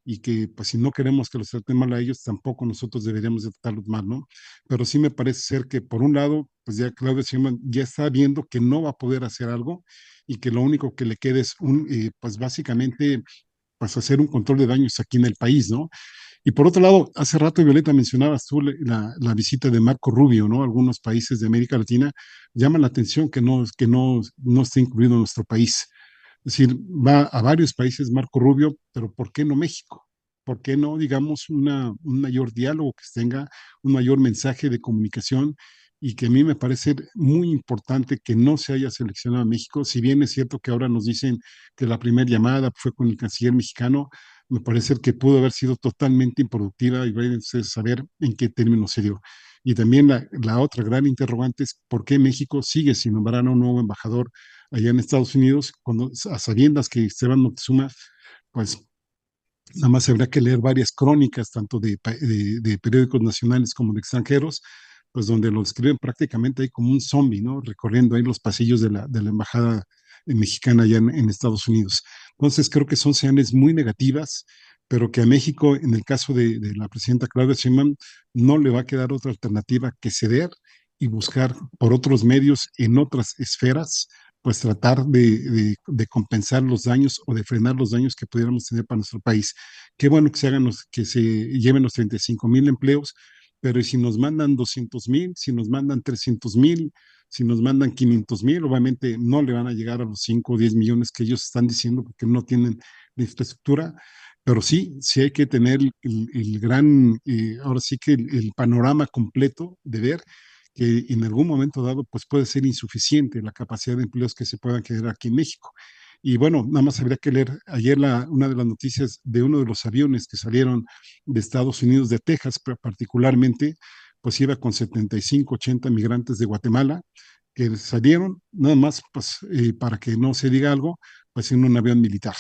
y que pues si no queremos que los traten mal a ellos, tampoco nosotros deberíamos de tratarlos mal, ¿no? Pero sí me parece ser que por un lado, pues ya Claudia Sheinbaum ya está viendo que no va a poder hacer algo y que lo único que le queda es pues básicamente pues hacer un control de daños aquí en el país, ¿no? Y por otro lado, hace rato, Violeta, mencionabas tú la visita de Marco Rubio, ¿no? Algunos países de América Latina llaman la atención que no esté incluido nuestro país. Es decir, va a varios países Marco Rubio, pero ¿por qué no México? ¿Por qué no, digamos, un mayor diálogo, que tenga un mayor mensaje de comunicación? Y que a mí me parece muy importante que no se haya seleccionado a México, si bien es cierto que ahora nos dicen que la primera llamada fue con el canciller mexicano, me parece que pudo haber sido totalmente improductiva y vayan a saber en qué términos se dio. Y también la otra gran interrogante es por qué México sigue sin nombrar a un nuevo embajador allá en Estados Unidos, cuando, a sabiendas que Esteban Moctezuma, pues nada más habría que leer varias crónicas, tanto de periódicos nacionales como de extranjeros, pues donde lo describen prácticamente ahí como un zombie, ¿no? Recorriendo ahí los pasillos de la embajada mexicana allá en Estados Unidos. Entonces creo que son señales muy negativas, pero que a México, en el caso de la presidenta Claudia Sheinbaum, no le va a quedar otra alternativa que ceder y buscar por otros medios en otras esferas, pues tratar de compensar los daños o de frenar los daños que pudiéramos tener para nuestro país. Qué bueno que se hagan que se lleven los 35,000 empleos, pero ¿y si nos mandan 200,000, si nos mandan 300,000, si nos mandan 500,000? Obviamente no le van a llegar a los 5 o 10 millones que ellos están diciendo porque no tienen la infraestructura, pero sí, sí hay que tener el gran, ahora sí que el panorama completo de ver que en algún momento dado pues puede ser insuficiente la capacidad de empleos que se puedan generar aquí en México. Y bueno, nada más habría que leer ayer una de las noticias de uno de los aviones que salieron de Estados Unidos, de Texas particularmente, pues iba con 75, 80 migrantes de Guatemala que salieron nada más pues, para que no se diga algo, pues en un avión militar.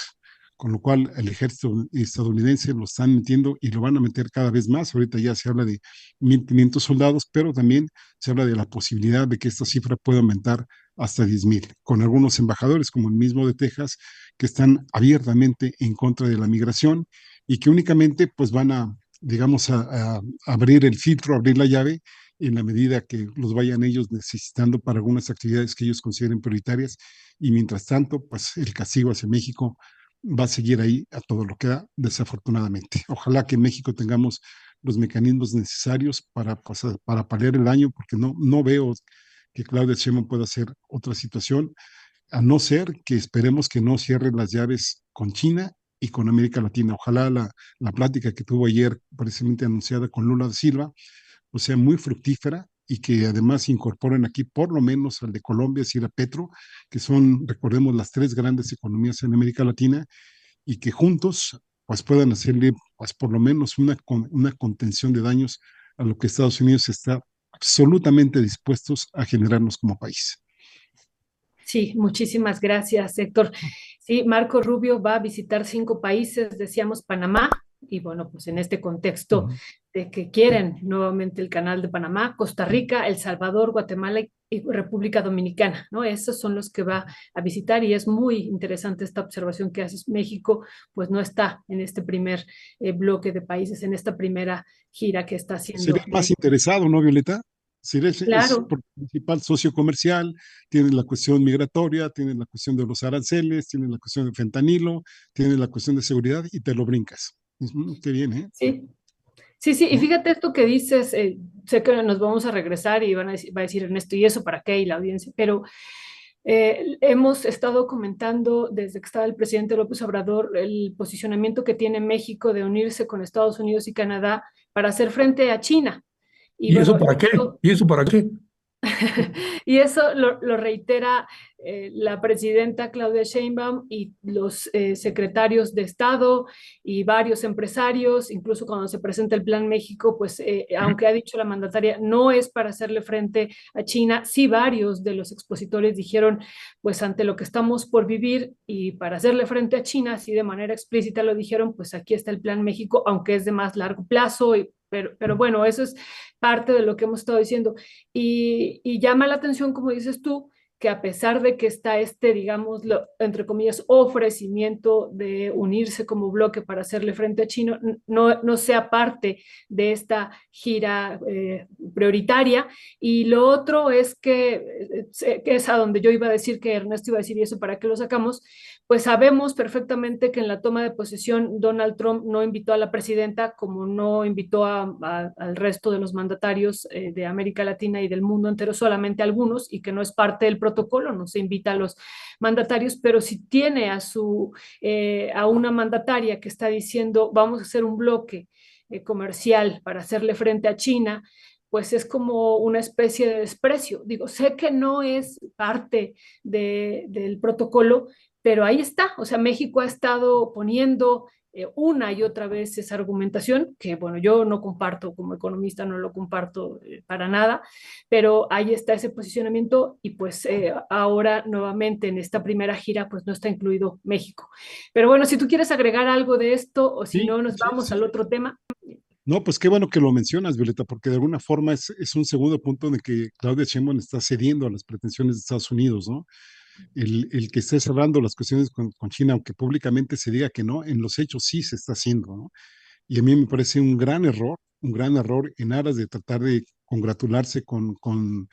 Con lo cual el ejército estadounidense lo están metiendo y lo van a meter cada vez más. Ahorita ya se habla de 1,500 soldados, pero también se habla de la posibilidad de que esta cifra pueda aumentar hasta 10,000, con algunos embajadores, como el mismo de Texas, que están abiertamente en contra de la migración y que únicamente pues van a, digamos, a abrir el filtro, abrir la llave en la medida que los vayan ellos necesitando para algunas actividades que ellos consideren prioritarias. Y mientras tanto, pues el castigo hacia México va a seguir ahí a todo lo que da, desafortunadamente. Ojalá que en México tengamos los mecanismos necesarios para paliar el daño, porque no veo que Claudia Sheinbaum pueda hacer otra situación, a no ser que esperemos que no cierren las llaves con China y con América Latina. Ojalá la plática que tuvo ayer, precisamente anunciada con Lula da Silva, pues sea muy fructífera y que además incorporen aquí por lo menos al de Colombia, es decir, a Petro, que son, recordemos, las tres grandes economías en América Latina, y que juntos pues puedan hacerle pues por lo menos una contención de daños a lo que Estados Unidos está absolutamente dispuestos a generarnos como país. Sí, muchísimas gracias, Héctor. Sí, Marco Rubio va a visitar 5 países, decíamos Panamá, y bueno, pues en este contexto Ujú. de que quieren nuevamente el canal de Panamá, Costa Rica, El Salvador, Guatemala y República Dominicana, ¿no? Esos son los que va a visitar y es muy interesante esta observación que hace México, pues no está en este primer bloque de países, en esta primera gira que está Sería haciendo. el más interesado, ¿no, Violeta? Es Claro. su principal socio comercial, tiene la cuestión migratoria, tiene la cuestión de los aranceles, tiene la cuestión de fentanilo, tiene la cuestión de seguridad y te lo brincas. Qué bien, ¿eh? Sí, sí, sí, y ¿No? fíjate esto que dices, sé que nos vamos a regresar y va a decir Ernesto, ¿y eso para qué? Y la audiencia, pero hemos estado comentando desde que estaba el presidente López Obrador el posicionamiento que tiene México de unirse con Estados Unidos y Canadá para hacer frente a China. Y ¿Y eso bueno, para qué? ¿Y eso para qué? y eso lo reitera la presidenta Claudia Sheinbaum y los secretarios de Estado y varios empresarios, incluso cuando se presenta el Plan México, pues aunque ha dicho la mandataria, no es para hacerle frente a China, sí varios de los expositores dijeron, pues ante lo que estamos por vivir y para hacerle frente a China, así de manera explícita lo dijeron, pues aquí está el Plan México, aunque es de más largo plazo, pero bueno, eso es parte de lo que hemos estado diciendo. Y llama la atención, como dices tú, que a pesar de que está este, digamos, entre comillas, ofrecimiento de unirse como bloque para hacerle frente a China, no sea parte de esta gira prioritaria. Y lo otro es que es a donde yo iba a decir que Ernesto iba a decir, y eso para qué lo sacamos, pues sabemos perfectamente que en la toma de posesión Donald Trump no invitó a la presidenta como no invitó al resto de los mandatarios de América Latina y del mundo entero, solamente a algunos, y que no es parte del protocolo, no se invita a los mandatarios, pero si tiene a una mandataria que está diciendo vamos a hacer un bloque comercial para hacerle frente a China, pues es como una especie de desprecio. Digo, sé que no es parte del protocolo, pero ahí está, o sea, México ha estado poniendo una y otra vez esa argumentación, que bueno, yo no comparto como economista, no lo comparto para nada, pero ahí está ese posicionamiento y pues ahora nuevamente en esta primera gira pues no está incluido México. Pero bueno, si tú quieres agregar algo de esto o si Sí, no, nos sí, vamos al sí. otro tema. No, pues qué bueno que lo mencionas, Violeta, porque de alguna forma es un segundo punto en el que Claudia Sheinbaum está cediendo a las pretensiones de Estados Unidos, ¿no? El que esté cerrando las cuestiones con China, aunque públicamente se diga que no, en los hechos sí se está haciendo, ¿no? Y a mí me parece un gran error en aras de tratar de congratularse con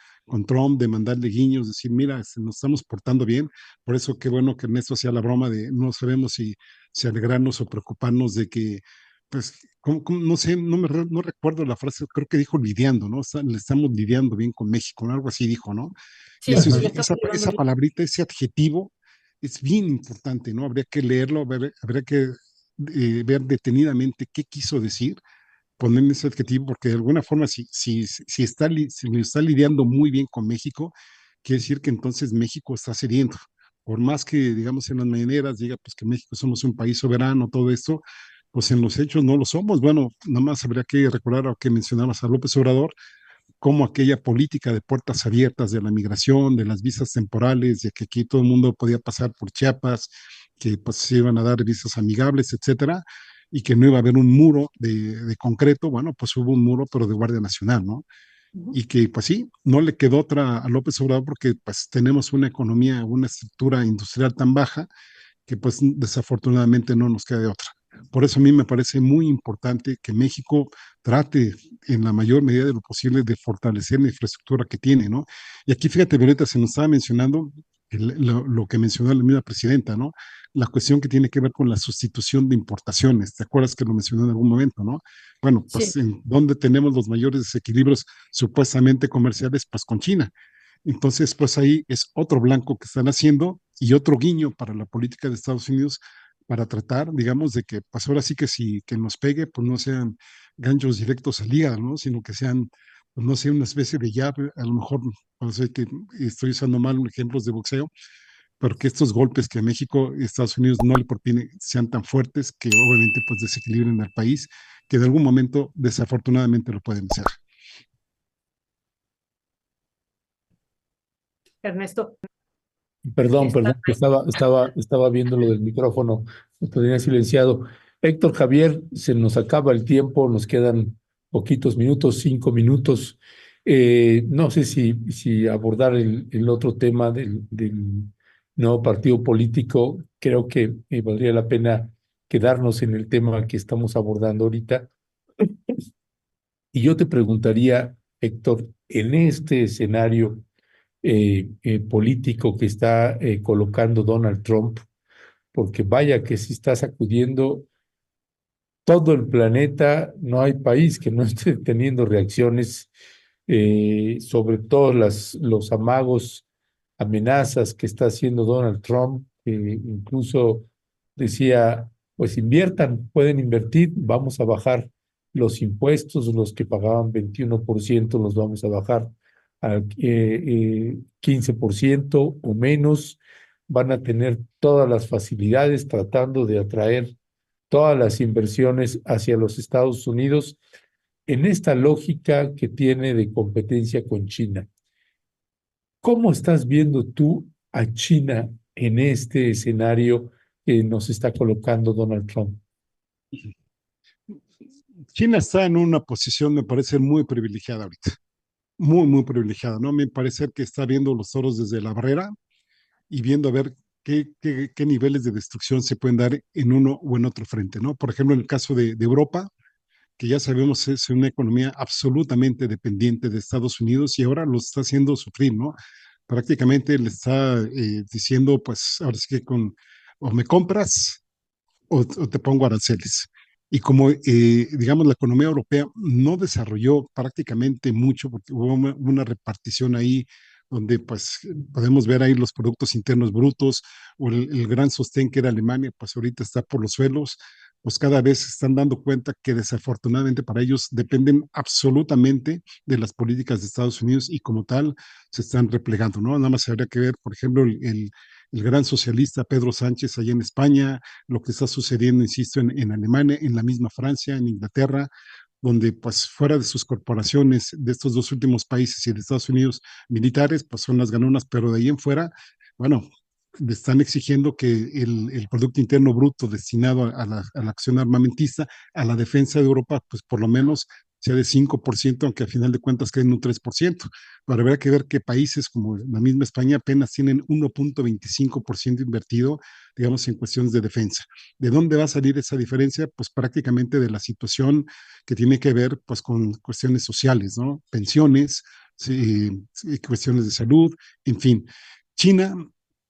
Trump, de mandarle guiños, decir, mira, nos estamos portando bien. Por eso qué bueno que Ernesto hacía la broma de no sabemos si alegrarnos o preocuparnos de que, pues, no sé, no recuerdo la frase, creo que dijo lidiando, ¿no? Le estamos lidiando bien con México, ¿no? Algo así dijo, ¿no? Y Sí, eso Ajá. le estamos llevando esa bien. palabrita, ese adjetivo, es bien importante, ¿no? Habría que leerlo, habría que ver detenidamente qué quiso decir, poner ese adjetivo, porque de alguna forma, si lo está lidiando muy bien con México, quiere decir que entonces México está cediendo. Por más que, digamos, en las mañaneras diga pues que México somos un país soberano, todo esto, pues en los hechos no lo somos. Bueno, nada más habría que recordar a que mencionabas a López Obrador, como aquella política de puertas abiertas de la migración, de las visas temporales, de que aquí todo el mundo podía pasar por Chiapas, que pues se iban a dar visas amigables, etcétera, y que no iba a haber un muro de concreto, bueno, pues hubo un muro, pero de Guardia Nacional, ¿no? Ujú. Y que pues sí, no le quedó otra a López Obrador porque pues tenemos una economía, una estructura industrial tan baja que pues desafortunadamente no nos queda de otra. Por eso a mí me parece muy importante que México trate en la mayor medida de lo posible de fortalecer la infraestructura que tiene, ¿no? Y aquí fíjate, Violeta, se nos estaba mencionando lo que mencionó la misma presidenta, ¿no? La cuestión que tiene que ver con la sustitución de importaciones. ¿Te acuerdas que lo mencionó en algún momento, no? Bueno, Sí, pues en donde tenemos los mayores desequilibrios supuestamente comerciales, pues con China. Entonces, pues ahí es otro blanco que están haciendo y otro guiño para la política de Estados Unidos para tratar, digamos, de que, pues ahora sí que si que nos pegue, pues no sean ganchos directos al hígado, ¿no? Sino que sean, pues no sé, una especie de llave, a lo mejor, no sé que estoy usando mal ejemplos de boxeo, pero que estos golpes que a México y Estados Unidos no le propinen sean tan fuertes que obviamente pues desequilibren al país, que de algún momento desafortunadamente lo pueden hacer. Ernesto, está. Perdón, que estaba viendo lo del micrófono, lo tenía silenciado. Héctor Javier, se nos acaba el tiempo, nos quedan poquitos minutos, 5 minutos. No sé si abordar el otro tema del nuevo partido político. Creo que valdría la pena quedarnos en el tema que estamos abordando ahorita. Y yo te preguntaría, Héctor, en este escenario político que está colocando Donald Trump, porque vaya que si está sacudiendo todo el planeta, no hay país que no esté teniendo reacciones sobre todos los amagos, amenazas que está haciendo Donald Trump, que incluso decía, pues inviertan, pueden invertir, vamos a bajar los impuestos, los que pagaban 21% los vamos a bajar al 15% o menos, van a tener todas las facilidades tratando de atraer todas las inversiones hacia los Estados Unidos en esta lógica que tiene de competencia con China. ¿Cómo estás viendo tú a China en este escenario que nos está colocando Donald Trump? China está en una posición, me parece, muy privilegiada ahorita, muy, muy privilegiada, ¿no? Me parece que está viendo los toros desde la barrera y viendo a ver qué niveles de destrucción se pueden dar en uno o en otro frente, ¿no? Por ejemplo, en el caso de Europa, que ya sabemos es una economía absolutamente dependiente de Estados Unidos y ahora lo está haciendo sufrir, ¿no? Prácticamente le está diciendo, pues ahora sí que o me compras o te pongo aranceles. Y como, digamos, la economía europea no desarrolló prácticamente mucho, porque hubo una repartición ahí donde pues podemos ver ahí los productos internos brutos o el gran sostén que era Alemania, pues ahorita está por los suelos, pues cada vez se están dando cuenta que desafortunadamente para ellos dependen absolutamente de las políticas de Estados Unidos y como tal se están replegando, ¿no? Nada más habría que ver, por ejemplo, el gran socialista Pedro Sánchez allá en España, lo que está sucediendo, insisto, en Alemania, en la misma Francia, en Inglaterra, donde pues fuera de sus corporaciones de estos dos últimos países y de Estados Unidos militares, pues son las ganonas, pero de ahí en fuera, bueno, le están exigiendo que el Producto Interno Bruto destinado a la acción armamentista, a la defensa de Europa, pues por lo menos sea de 5%, aunque al final de cuentas queden un 3%. Pero habrá que ver que países como la misma España apenas tienen 1.25% invertido, digamos, en cuestiones de defensa. ¿De dónde va a salir esa diferencia? Pues prácticamente de la situación que tiene que ver pues con cuestiones sociales, ¿no? Pensiones, sí, sí, cuestiones de salud, en fin. China,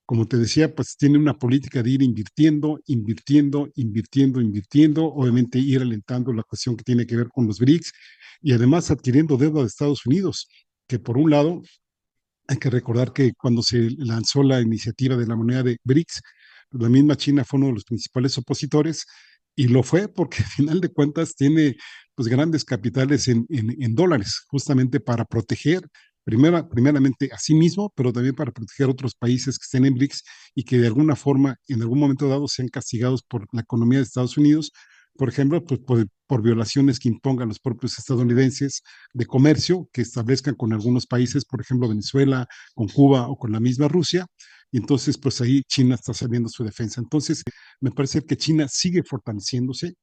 como te decía, pues tiene una política de ir invirtiendo, invirtiendo, invirtiendo, invirtiendo, obviamente ir alentando la cuestión que tiene que ver con los BRICS y además adquiriendo deuda de Estados Unidos, que por un lado hay que recordar que cuando se lanzó la iniciativa de la moneda de BRICS, pues la misma China fue uno de los principales opositores y lo fue porque al final de cuentas tiene pues grandes capitales en dólares, justamente para proteger primeramente a sí mismo, pero también para proteger a otros países que estén en BRICS y que de alguna forma, en algún momento dado, sean castigados por la economía de Estados Unidos, por ejemplo, pues por violaciones que impongan los propios estadounidenses de comercio que establezcan con algunos países, por ejemplo, Venezuela, con Cuba o con la misma Rusia. Y entonces, pues ahí China está saliendo su defensa. Entonces, me parece que China sigue fortaleciéndose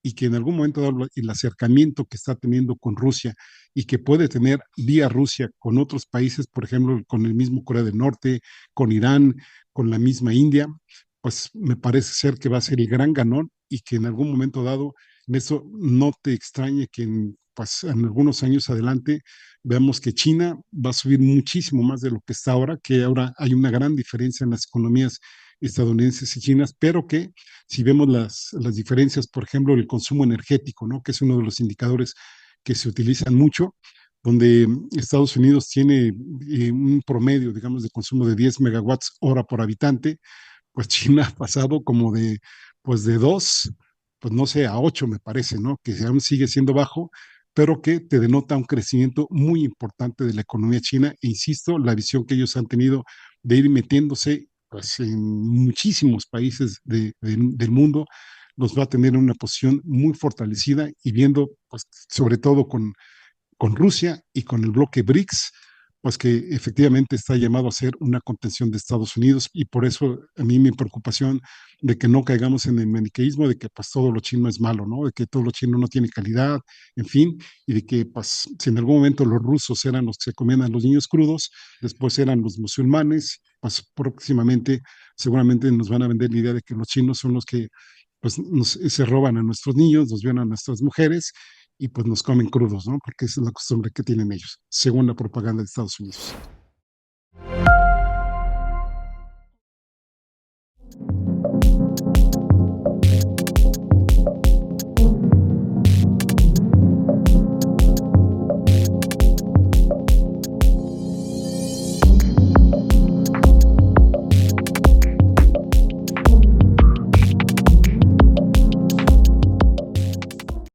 y que en algún momento dado el acercamiento que está teniendo con Rusia y que puede tener vía Rusia con otros países, por ejemplo, con el mismo Corea del Norte, con Irán, con la misma India, pues me parece ser que va a ser el gran ganón y que en algún momento dado, en eso no te extrañe que pues, en algunos años adelante veamos que China va a subir muchísimo más de lo que está ahora, que ahora hay una gran diferencia en las economías estadounidenses y chinas, pero que si vemos las diferencias, por ejemplo, el consumo energético, ¿no? Que es uno de los indicadores que se utilizan mucho, donde Estados Unidos tiene un promedio, digamos, de consumo de 10 megawatts hora por habitante, pues China ha pasado como pues de 2, pues no sé, a 8 me parece, ¿no? Que aún sigue siendo bajo, pero que te denota un crecimiento muy importante de la economía china. E insisto, la visión que ellos han tenido de ir metiéndose pues, en muchísimos países del mundo, los va a tener en una posición muy fortalecida y viendo, pues, sobre todo con Rusia y con el bloque BRICS, pues que efectivamente está llamado a ser una contención de Estados Unidos y por eso a mí mi preocupación de que no caigamos en el maniqueísmo de que pues todo lo chino es malo, ¿no? De que todo lo chino no tiene calidad, en fin, y de que pues si en algún momento los rusos eran los que se comían a los niños crudos, después eran los musulmanes, pues próximamente seguramente nos van a vender la idea de que los chinos son los que pues se roban a nuestros niños, nos violan a nuestras mujeres y pues nos comen crudos, ¿no? Porque esa es la costumbre que tienen ellos, según la propaganda de Estados Unidos.